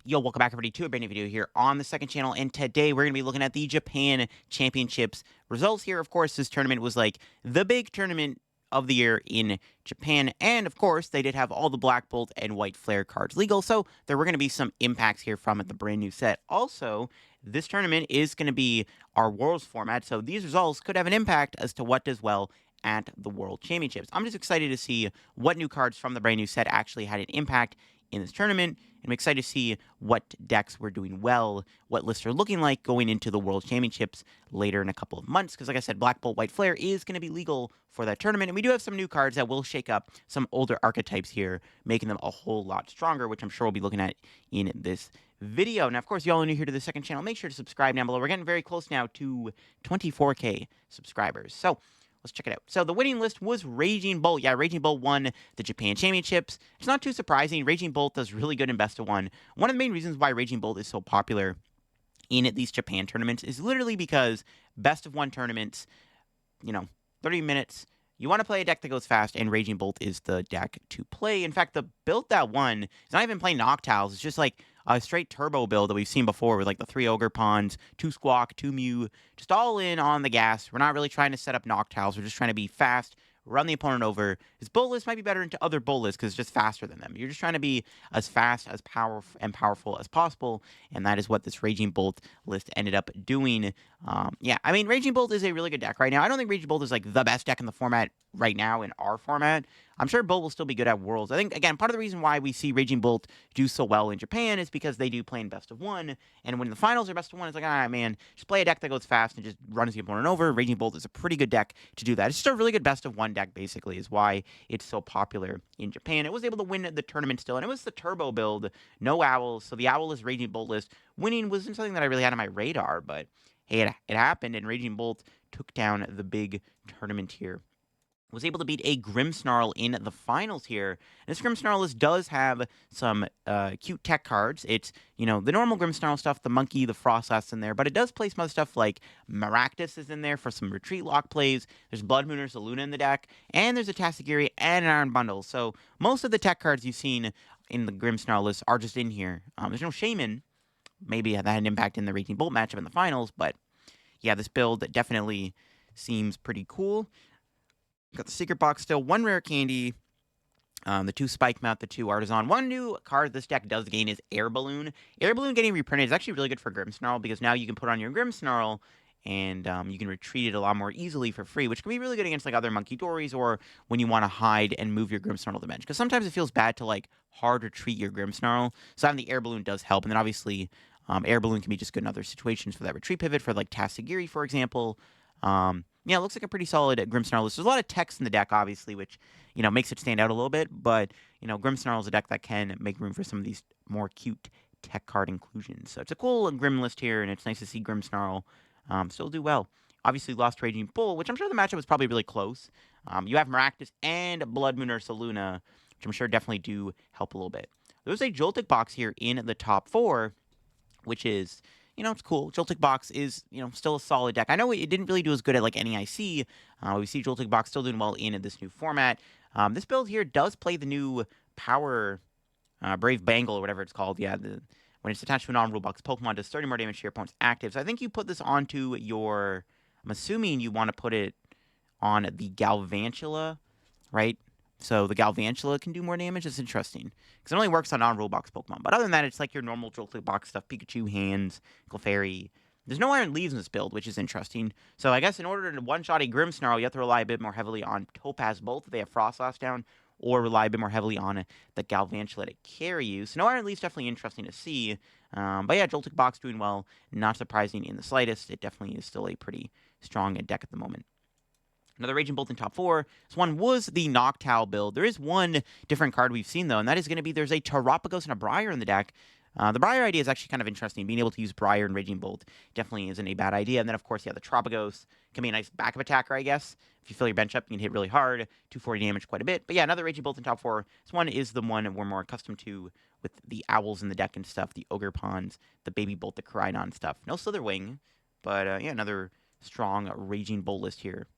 Yo, welcome back everybody to a brand new video here on the second channel, and today we're going to be looking at the Japan Championships results here. Of course, this tournament was like the big tournament of the year in Japan, and of course, they did have all the Black Bolt and White Flare cards legal, so there were going to be some impacts here from it, the brand new set. Also, this tournament is going to be our Worlds format, so these results could have an impact as to what does well at the World Championships. I'm just excited to see what new cards from the brand new set actually had an impact in this tournament. I'm excited to see what decks were doing well, what lists are looking like going into the World Championships later in a couple of months. Because like I said, Black Bolt, White Flare is going to be legal for that tournament. And we do have some new cards that will shake up some older archetypes here, making them a whole lot stronger, which I'm sure we'll be looking at in this video. Now, of course, y'all are new here to the second channel. Make sure to subscribe down below. We're getting very close now to 24K subscribers. So let's check it out. So the winning list was Raging Bolt. Yeah, Raging Bolt won the Japan Championships. It's not too surprising. Raging Bolt does really good in Best of One. One of the main reasons why Raging Bolt is so popular in these Japan tournaments is literally because Best of One tournaments, 30 minutes, you want to play a deck that goes fast, and Raging Bolt is the deck to play. In fact, the build that won is not even playing Noctiles. It's just like a straight turbo build that we've seen before with like the 3 Ogre Pawns, 2 Squawk, 2 Mew, just all in on the gas. We're not really trying to set up Noctiles. We're just trying to be fast, run the opponent over. His Bolt list might be better into other Bolt lists because it's just faster than them. You're just trying to be as fast, as powerful as possible, and that is what this Raging Bolt list ended up doing. Yeah, I mean, Raging Bolt is a really good deck right now. I don't think Raging Bolt is like the best deck in the format right now in our format. I'm sure Bolt will still be good at Worlds. I think, again, part of the reason why we see Raging Bolt do so well in Japan is because they do play in Best of One, and when the finals are Best of One, it's like, all right, man, just play a deck that goes fast and just runs the opponent over. Raging Bolt is a pretty good deck to do that. It's just a really good Best of One deck, basically, is why it's so popular in Japan. It was able to win the tournament still, and it was the turbo build, no Owls, so the Owlless Raging Bolt list winning wasn't something that I really had on my radar, but hey, it happened, and Raging Bolt took down the big tournament here. Was able to beat a Grimmsnarl in the finals here. And this Grimmsnarl list does have some cute tech cards. It's, the normal Grimmsnarl stuff, the Monkey, the Frostlass in there, but it does play some other stuff like Maractus is in there for some retreat lock plays. There's Blood Moon or Saluna in the deck, and there's a Tatsugiri and an Iron Bundle. So most of the tech cards you've seen in the Grimmsnarl list are just in here. There's no Shaman. Maybe that had an impact in the Raging Bolt matchup in the finals, but yeah, this build definitely seems pretty cool. Got the secret box still, 1 rare candy, the 2 spike mount, the 2 artisan. One new card this deck does gain is Air Balloon. Air Balloon getting reprinted is actually really good for Grimmsnarl because now you can put on your Grimmsnarl and you can retreat it a lot more easily for free, which can be really good against like other Monkey Dories or when you want to hide and move your Grimmsnarl to the bench. Because sometimes it feels bad to like hard retreat your Grimmsnarl. So having the Air Balloon does help. And then obviously Air Balloon can be just good in other situations for that retreat pivot for like Tatsugiri, for example. Yeah, it looks like a pretty solid Grimmsnarl list. There's a lot of text in the deck, obviously, which, makes it stand out a little bit. But, Grimmsnarl is a deck that can make room for some of these more cute tech card inclusions. So it's a cool Grim list here, and it's nice to see Grimmsnarl still do well. Obviously, lost Raging Bull, which I'm sure the matchup was probably really close. You have Maractus and Blood Moon or Saluna, which I'm sure definitely do help a little bit. There's a Joltik box here in the top 4, which is... it's cool. Joltik Box is, still a solid deck. I know it didn't really do as good at, like, NEIC. We see Joltik Box still doing well in this new format. This build here does play the new Power Brave Bangle or whatever it's called. Yeah, when it's attached to a non-rule box, Pokemon does 30 more damage to your opponent's active. So I think you put this onto your... I'm assuming you want to put it on the Galvantula, right? So the Galvantula can do more damage. It's interesting. Because it only works on non-rule box Pokemon. But other than that, it's like your normal Joltik box stuff. Pikachu, Hands, Clefairy. There's no Iron Leaves in this build, which is interesting. So I guess in order to one-shot a Grimmsnarl, you have to rely a bit more heavily on Topaz Bolt if they have Frostlass down. Or rely a bit more heavily on the Galvantula to carry you. So no Iron Leaves, definitely interesting to see. But yeah, Joltik box doing well. Not surprising in the slightest. It definitely is still a pretty strong deck at the moment. Another Raging Bolt in top 4. This one was the Noctowl build. There is one different card we've seen, though, and that is going to be there's a Terapagos and a Briar in the deck. The Briar idea is actually kind of interesting. Being able to use Briar and Raging Bolt definitely isn't a bad idea. And then, of course, yeah, the Terapagos can be a nice backup attacker, I guess. If you fill your bench up, you can hit really hard. 240 damage quite a bit. But yeah, another Raging Bolt in top 4. This one is the one we're more accustomed to with the Owls in the deck and stuff. The Ogre Pawns, the Baby Bolt, the Koraidon stuff. No Slitherwing, but yeah, another strong Raging Bolt list here.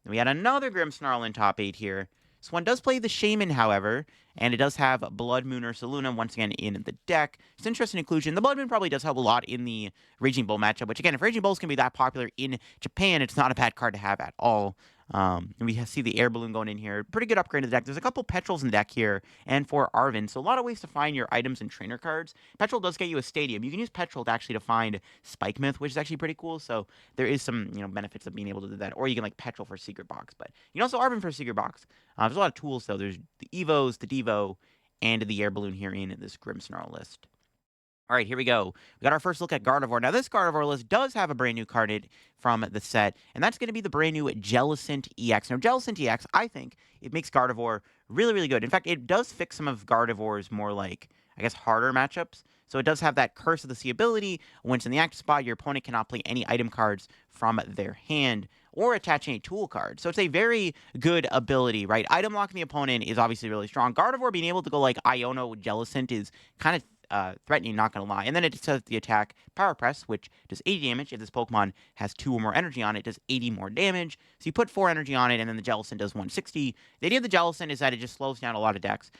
And we had another Grimmsnarl in top 8 here. This one does play the Shaman, however, and it does have Blood Moon or Saluna once again in the deck. It's an interesting inclusion. The Blood Moon probably does help a lot in the Raging Bull matchup, which again, if Raging Bulls can be that popular in Japan, it's not a bad card to have at all. And we see the Air Balloon going in here. Pretty good upgrade to the deck. There's a couple Petrels in the deck here, and for Arven. So a lot of ways to find your items and trainer cards. Petrel does get you a Stadium. You can use Petrel to actually to find Spike Myth, which is actually pretty cool. So there is some benefits of being able to do that. Or you can like Petrel for Secret Box. But you can also Arven for Secret Box. There's a lot of tools though. There's the Evos, the Devo, and the Air Balloon here in this Grimmsnarl list. All right, here we go. We got our first look at Gardevoir. Now, this Gardevoir list does have a brand new card from the set, and that's going to be the brand new Jellicent EX. Now, Jellicent EX, I think it makes Gardevoir really, really good. In fact, it does fix some of Gardevoir's more like, I guess, harder matchups. So it does have that Curse of the Sea ability. When it's in the active spot, your opponent cannot play any item cards from their hand or attach any tool cards. So it's a very good ability, right? Item locking the opponent is obviously really strong. Gardevoir being able to go like Iono with Jellicent is kind of threatening, not going to lie. And then it says the attack Power Press, which does 80 damage. If this Pokemon has 2 or more energy on it, it does 80 more damage. So you put 4 energy on it, and then the Jellicent does 160. The idea of the Jellicent is that it just slows down a lot of decks.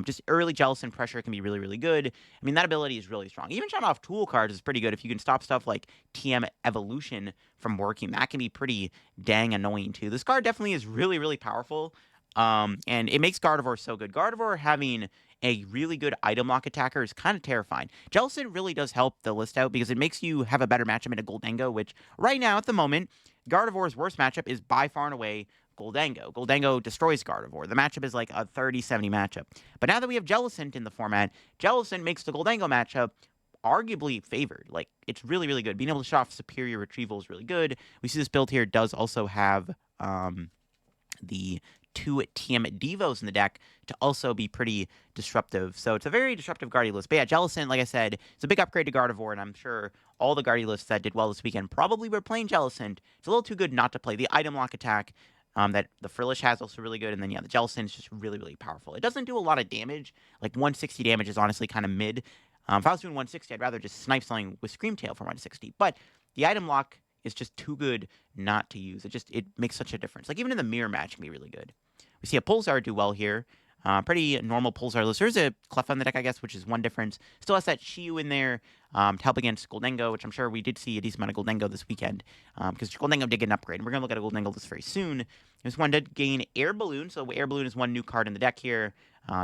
Just early Jellicent pressure can be really, really good. I mean, that ability is really strong. Even shutting off tool cards is pretty good. If you can stop stuff like TM Evolution from working, that can be pretty dang annoying, too. This card definitely is really, really powerful. And it makes Gardevoir so good. Gardevoir having a really good item lock attacker is kind of terrifying. Jellicent really does help the list out because it makes you have a better matchup into Gholdengo, which right now, at the moment, Gardevoir's worst matchup is by far and away Gholdengo. Gholdengo destroys Gardevoir. The matchup is like a 30-70 matchup. But now that we have Jellicent in the format, Jellicent makes the Gholdengo matchup arguably favored. Like, it's really, really good. Being able to show off superior retrieval is really good. We see this build here does also have the 2 TM Devos in the deck to also be pretty disruptive. So it's a very disruptive Guardy list. But yeah, Jellicent, like I said, it's a big upgrade to Gardevoir, and I'm sure all the Guardy lists that did well this weekend probably were playing Jellicent. It's a little too good not to play. The item lock attack that the Frillish has also really good, and then yeah, the Jellicent is just really, really powerful. It doesn't do a lot of damage. Like 160 damage is honestly kind of mid. If I was doing 160, I'd rather just snipe something with Screamtail for 160. But the item lock is just too good not to use. It makes such a difference. Like even in the mirror match, it can be really good. We see a Pulsar do well here. Pretty normal Pulsar list. There's a Clef on the deck, I guess, which is one difference. Still has that Shiyu in there to help against Gholdengo, which I'm sure we did see a decent amount of Gholdengo this weekend because Gholdengo did get an upgrade. And we're going to look at a Gholdengo list very soon. This one did gain Air Balloon, so Air Balloon is one new card in the deck here.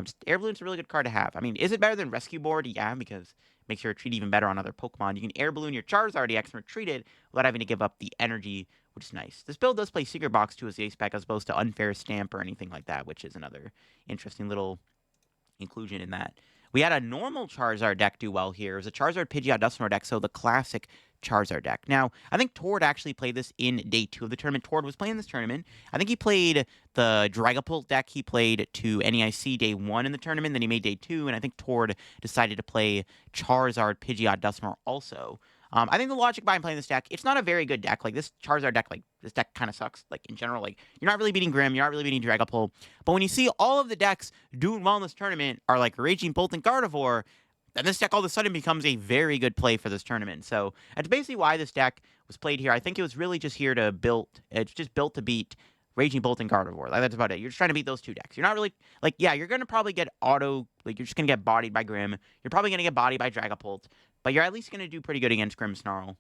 Just Air Balloon's a really good card to have. I mean, is it better than Rescue Board? Yeah, because it makes your retreat even better on other Pokemon. You can Air Balloon your Charizard EX and retreat it without having to give up the energy, which is nice. This build does play Secret Box too as the ace spec as opposed to Unfair Stamp or anything like that, which is another interesting little inclusion in that. We had a normal Charizard deck do well here. It was a Charizard Pidgeot Dusknoir deck, so the classic Charizard deck. Now, I think Tord actually played this in day 2 of the tournament. Tord was playing this tournament. I think he played the Dragapult deck. He played to NEIC day 1 in the tournament, then he made day 2, and I think Tord decided to play Charizard Pidgeot Dusknoir also. I think the logic behind playing this deck, it's not a very good deck. Like, this Charizard deck, like, this deck kind of sucks. Like, in general, like, you're not really beating Grimm, you're not really beating Dragapult. But when you see all of the decks doing well in this tournament are, like, Raging Bolt and Gardevoir, then this deck all of a sudden becomes a very good play for this tournament. So, that's basically why this deck was played here. I think it was really just here to it's just built to beat Raging Bolt and Gardevoir. Like, that's about it. You're just trying to beat those 2 decks. You're not really, like, yeah, you're going to probably get you're just going to get bodied by Grimm. You're probably going to get bodied by Dragapult. But you're at least going to do pretty good against Grimmsnarl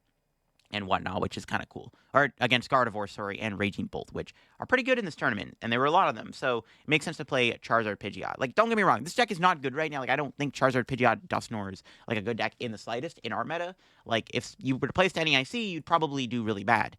and whatnot, which is kind of cool. Or against Gardevoir, sorry, and Raging Bolt, which are pretty good in this tournament. And there were a lot of them. So it makes sense to play Charizard Pidgeot. Like, don't get me wrong. This deck is not good right now. Like, I don't think Charizard Pidgeot Dusknoir is, like, a good deck in the slightest in our meta. Like, if you were to play to NEIC, you'd probably do really bad.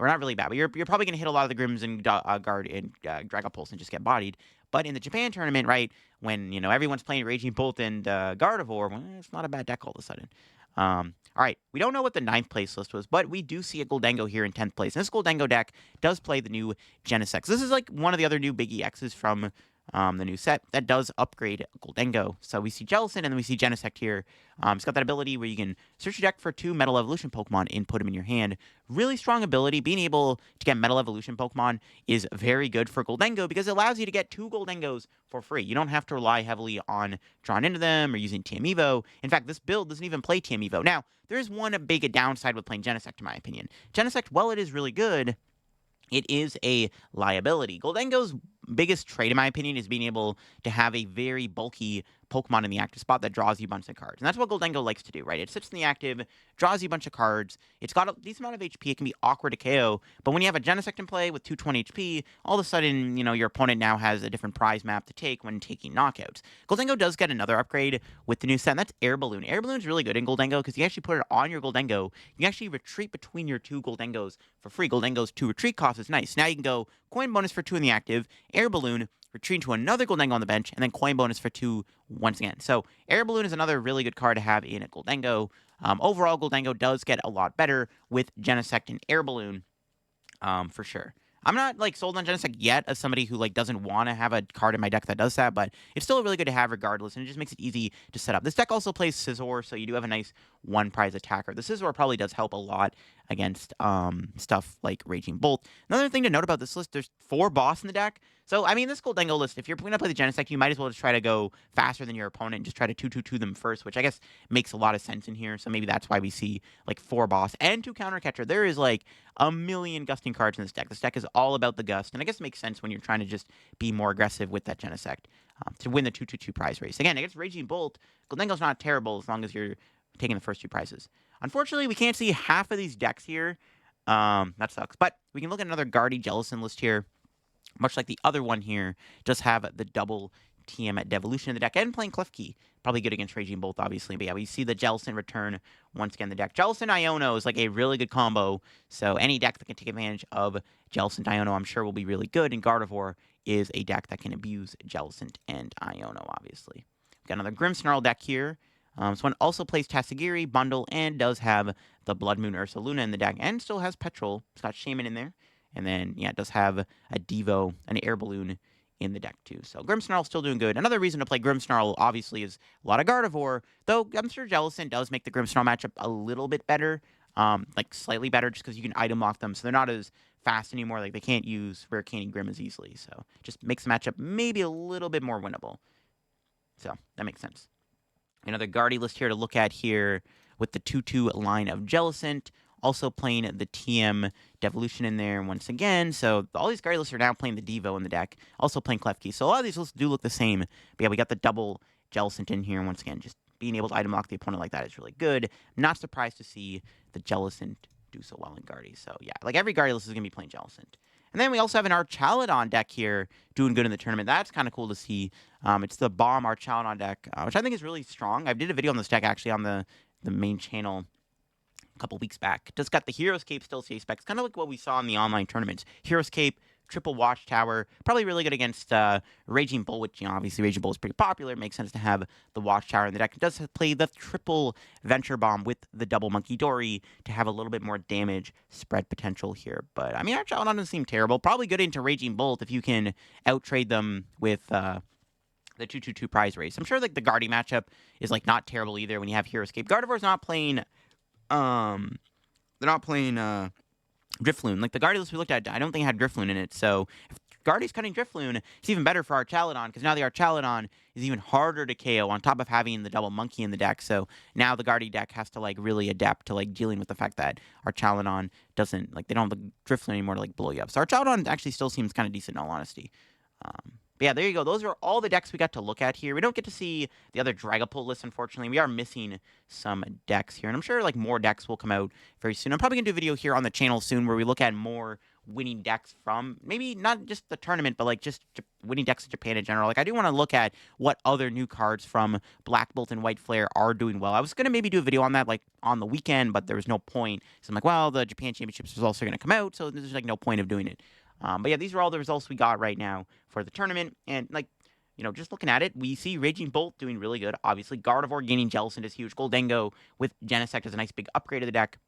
Or not really bad, but you're probably going to hit a lot of the Grimms and Dragapults and just get bodied. But in the Japan tournament, right, when, everyone's playing Raging Bolt and Gardevoir, well, it's not a bad deck all of a sudden. All right, we don't know what the 9th place list was, but we do see a Gholdengo here in 10th place. And this Gholdengo deck does play the new Genesect. This is like one of the other new big EXs from the new set that does upgrade Gholdengo. So we see Jellicent and then we see Genesect here. It's got that ability where you can search your deck for 2 Metal Evolution Pokemon and put them in your hand. Really strong ability. Being able to get Metal Evolution Pokemon is very good for Gholdengo because it allows you to get 2 Gholdengos for free. You don't have to rely heavily on drawing into them or using TM Evo. In fact, this build doesn't even play TM Evo. Now, there is one big downside with playing Genesect, in my opinion. Genesect, while it is really good, it is a liability. Gholdengo's biggest trait, in my opinion, is being able to have a very bulky Pokemon in the active spot that draws you a bunch of cards. And that's what Gholdengo likes to do, right? It sits in the active, draws you a bunch of cards. It's got a decent amount of HP. It can be awkward to KO. But when you have a Genesect in play with 220 HP, all of a sudden, your opponent now has a different prize map to take when taking knockouts. Gholdengo does get another upgrade with the new set, and that's Air Balloon. Air Balloon is really good in Gholdengo because you actually put it on your Gholdengo. You can actually retreat between your two Gholdengos for free. Gholdengo's 2 retreat cost is nice. Now you can go coin bonus for 2 in the active, Air Balloon, retreat to another Gholdengo on the bench, and then coin bonus for 2 once again. So Air Balloon is another really good card to have in a Gholdengo. Overall, Gholdengo does get a lot better with Genesect and Air Balloon, for sure. I'm not sold on Genesect yet as somebody who doesn't want to have a card in my deck that does that, but it's still really good to have regardless, and it just makes it easy to set up. This deck also plays Scizor, so you do have a nice one prize attacker. The Scizor probably does help a lot against stuff like Raging Bolt. Another thing to note about this list, there's 4 boss in the deck. So, I mean, this Gholdengo list, if you're going to play the Genesect, you might as well just try to go faster than your opponent and just try to 2-2-2 them first, which I guess makes a lot of sense in here. So maybe that's why we see 4 boss and 2 counter catcher. There is a million gusting cards in this deck. This deck is all about the gust, and I guess it makes sense when you're trying to just be more aggressive with that Genesect to win the 2-2-2 prize race. Again, against Raging Bolt, Gholdengo's not terrible as long as you're taking the first 2 prizes. Unfortunately, we can't see half of these decks here. That sucks. But we can look at another Guardy Jellicent list here. Much like the other one here, does have the double TM at Devolution in the deck, and playing Klefki. Probably good against Raging Bolt, obviously. But yeah, we see the Jellicent return once again in the deck. Jellicent Iono is a really good combo, so any deck that can take advantage of Jellicent Iono, I'm sure will be really good, and Gardevoir is a deck that can abuse Jellicent and Iono, obviously. We've got another Grimmsnarl deck here. This one also plays Tatsugiri, Bundle, and does have the Blood Moon Ursaluna in the deck, and still has Petrol. It's got Shaman in there. And then, yeah, it does have a Devo, an Air Balloon in the deck, too. So Grimmsnarl still doing good. Another reason to play Grimmsnarl, obviously, is a lot of Gardevoir, though I'm sure Jellicent does make the Grimmsnarl matchup a little bit better, slightly better, just because you can item lock them, so they're not as fast anymore. They can't use Rare Candy Grimm as easily, so just makes the matchup maybe a little bit more winnable. So that makes sense. Another Guardy list here to look at here with the 2-2 line of Jellicent. Also playing the TM Devolution in there once again. So all these Guardy lists are now playing the Devo in the deck. Also playing Klefki. So a lot of these lists do look the same. But yeah, we got the double Jellicent in here. Once again, just being able to item lock the opponent like that is really good. Not surprised to see the Jellicent do so well in Guardy. So yeah, every Guardy list is going to be playing Jellicent. And then we also have an Archaladon deck here doing good in the tournament. That's kind of cool to see. It's the Bomb Archaladon deck, which I think is really strong. I did a video on this deck actually on the main channel a couple weeks back. Just got the Hero's Cape still CA specs, kind of like what we saw in the online tournaments. Hero's Cape, triple Watchtower, probably really good against Raging Bull, which, obviously Raging Bull is pretty popular. It makes sense to have the Watchtower in the deck. It does play the triple Venture Bomb with the double Monkey Dory to have a little bit more damage spread potential here. But, I mean, Archaladon doesn't seem terrible. Probably good into Raging Bolt if you can out-trade them with the 2-2-2 prize race. I'm sure, the Guardy matchup is, not terrible either when you have Hero's Cape. Gardevoir's not playing... they're not playing Drifloon. The Guardy list we looked at, I don't think it had Drifloon in it. So if Guardy's cutting Drifloon, it's even better for Archaladon, because now the Archaladon is even harder to KO on top of having the double Monkey in the deck. So now the Guardy deck has to really adapt to dealing with the fact that Archaladon doesn't they don't have the Drifloon anymore to blow you up. So Archaladon actually still seems kind of decent in all honesty. But yeah, there you go. Those are all the decks we got to look at here. We don't get to see the other Dragapult list, unfortunately. We are missing some decks here, and I'm sure more decks will come out very soon. I'm probably going to do a video here on the channel soon where we look at more winning decks from, maybe not just the tournament, but just winning decks in Japan in general. I do want to look at what other new cards from Black Bolt and White Flare are doing well. I was going to maybe do a video on that on the weekend, but there was no point. So I'm well, the Japan Championships results are going to come out, so there's no point of doing it. But yeah, these are all the results we got right now for the tournament. And, just looking at it, we see Raging Bolt doing really good. Obviously, Gardevoir gaining Jellicent is huge. Gholdengo with Genesect is a nice big upgrade of the deck.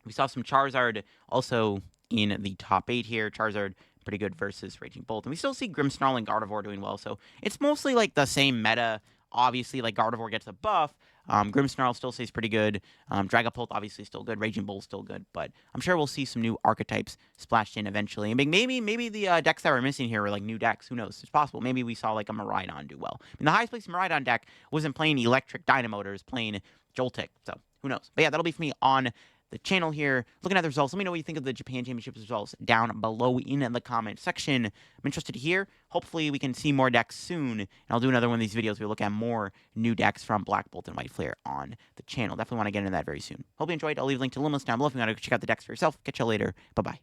We saw some Charizard also in the top 8 here. Charizard pretty good versus Raging Bolt. And we still see Grimmsnarl and Gardevoir doing well. So it's mostly the same meta. Obviously, Gardevoir gets a buff. Grimmsnarl still stays pretty good. Dragapult obviously still good. Raging Bull still good. But I'm sure we'll see some new archetypes splashed in eventually. And maybe the decks that we're missing here were new decks. Who knows? It's possible. Maybe we saw a Miraidon do well. I mean, the highest place Miraidon deck wasn't playing Electric Dynamotor. It was playing Joltik. So who knows? But yeah, that'll be for me on the channel here, looking at the results. Let me know what you think of the Japan Championships results down below in the comment section. I'm interested to hear. Hopefully, we can see more decks soon, and I'll do another one of these videos where we look at more new decks from Black Bolt and White Flare on the channel. Definitely want to get into that very soon. Hope you enjoyed. I'll leave a link to Limos down below if you want to check out the decks for yourself. Catch you later. Bye-bye.